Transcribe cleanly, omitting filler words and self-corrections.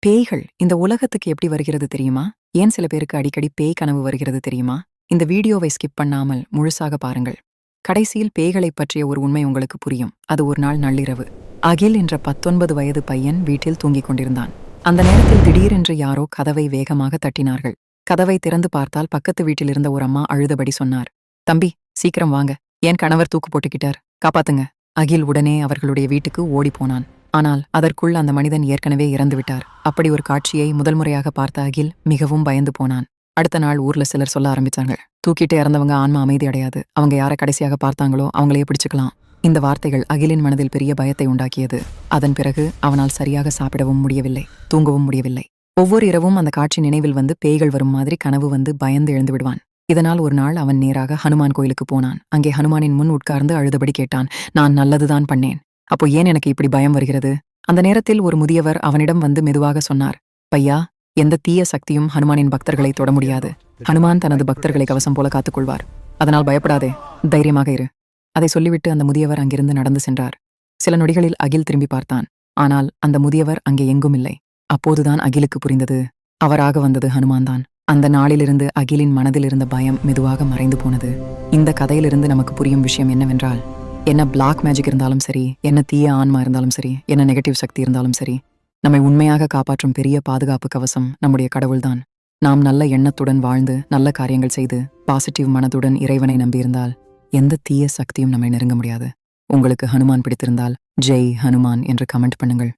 பேய்கள் இந்த உலகத்துக்கு எப்படி வருகிறது தெரியுமா? ஏன் சில பேருக்கு அடிக்கடி பேய் கனவு வருகிறது தெரியுமா? இந்த வீடியோவை ஸ்கிப் பண்ணாமல் முழுசாக பாருங்கள். கடைசியில் பேய்களைப் பற்றிய ஒரு உண்மை உங்களுக்கு புரியும். அது ஒரு நாள் நள்ளிரவு. அகில் என்ற 19 வயது பையன் வீட்டில் தூங்கிக் கொண்டிருந்தான். அந்த நேரத்தில் திடீரென்று யாரோ கதவை வேகமாக தட்டினார்கள். கதவை திறந்து பார்த்தால் பக்கத்து வீட்டில் இருந்த ஒரு அம்மா அழுதபடி சொன்னார், "தம்பி, சீக்கிரம் வாங்க. என் கணவர் தூக்கு போட்டுக்கிட்டார். காப்பாத்துங்க." அகில் உடனே அவர்களுடைய வீட்டுக்கு ஓடிப்போனான். ஆனால் அதற்குள் அந்த மனிதன் ஏற்கனவே இறந்துவிட்டார். அப்படி ஒரு காட்சியை முதல் முறையாக பார்த்த அகில் மிகவும் பயந்து போனான். அடுத்த நாள் ஊர்ல சிலர் சொல்ல ஆரம்பிச்சாங்க, தூக்கிட்டு இறந்தவங்க ஆன்மா அமைதி அடையாது. அவங்க யாரை கடைசியாக பார்த்தாங்களோ அவங்களையே பிடிச்சுக்கலாம். இந்த வார்த்தைகள் அகிலின் மனதில் பெரிய பயத்தை உண்டாக்கியது. அதன் பிறகு அவனால் சரியாக சாப்பிடவும் முடியவில்லை, தூங்கவும் முடியவில்லை. ஒவ்வொரு இரவும் அந்த காட்சி நினைவில் வந்து பேய்கள் வரும் மாதிரி கனவு வந்து பயந்து எழுந்து விடுவான். இதனால் ஒரு நாள் அவன் நேராக ஹனுமான் கோயிலுக்கு போனான். அங்கே ஹனுமானின் முன் உட்கார்ந்து அழுதபடி கேட்டான், "நான் நல்லதுதான் பண்ணேன். அப்போ ஏன் எனக்கு இப்படி பயம் வருகிறது?" அந்த நேரத்தில் ஒரு முதியவர் அவனிடம் வந்து மெதுவாக சொன்னார், "பையா, எந்த தீய சக்தியும் ஹனுமானின் பக்தர்களை தொட முடியாது. ஹனுமான் தனது பக்தர்களை கவசம் போல காத்துக்கொள்வார். அதனால் பயப்படாதே, தைரியமாக இரு." அதை சொல்லிவிட்டு அந்த முதியவர் அங்கிருந்து நடந்து சென்றார். சில நொடிகளில் அகில் திரும்பி பார்த்தான். ஆனால் அந்த முதியவர் அங்கே எங்கும் இல்லை. அப்போதுதான் அகிலுக்கு புரிந்தது, அவராக வந்தது ஹனுமான் தான். அந்த நாளிலிருந்து அகிலின் மனதில் இருந்த பயம் மெதுவாக மறைந்து போனது. இந்த கதையிலிருந்து நமக்கு புரியும் விஷயம் என்னவென்றால், என்ன பிளாக் மேஜிக் இருந்தாலும் சரி, என்ன தீய ஆன்மா இருந்தாலும் சரி, என்ன நெகட்டிவ் சக்தி இருந்தாலும் சரி, நம்மை உண்மையாக காப்பாற்றும் பெரிய பாதுகாப்பு கவசம் நம்முடைய கடவுள்தான். நாம் நல்ல எண்ணத்துடன் வாழ்ந்து நல்ல காரியங்கள் செய்து பாசிட்டிவ் மனதுடன் இறைவனை நம்பியிருந்தால் எந்த தீய சக்தியும் நம்மை நெருங்க முடியாது. உங்களுக்கு ஹனுமான் பிடித்திருந்தால் ஜெய் ஹனுமான் என்று கமெண்ட் பண்ணுங்கள்.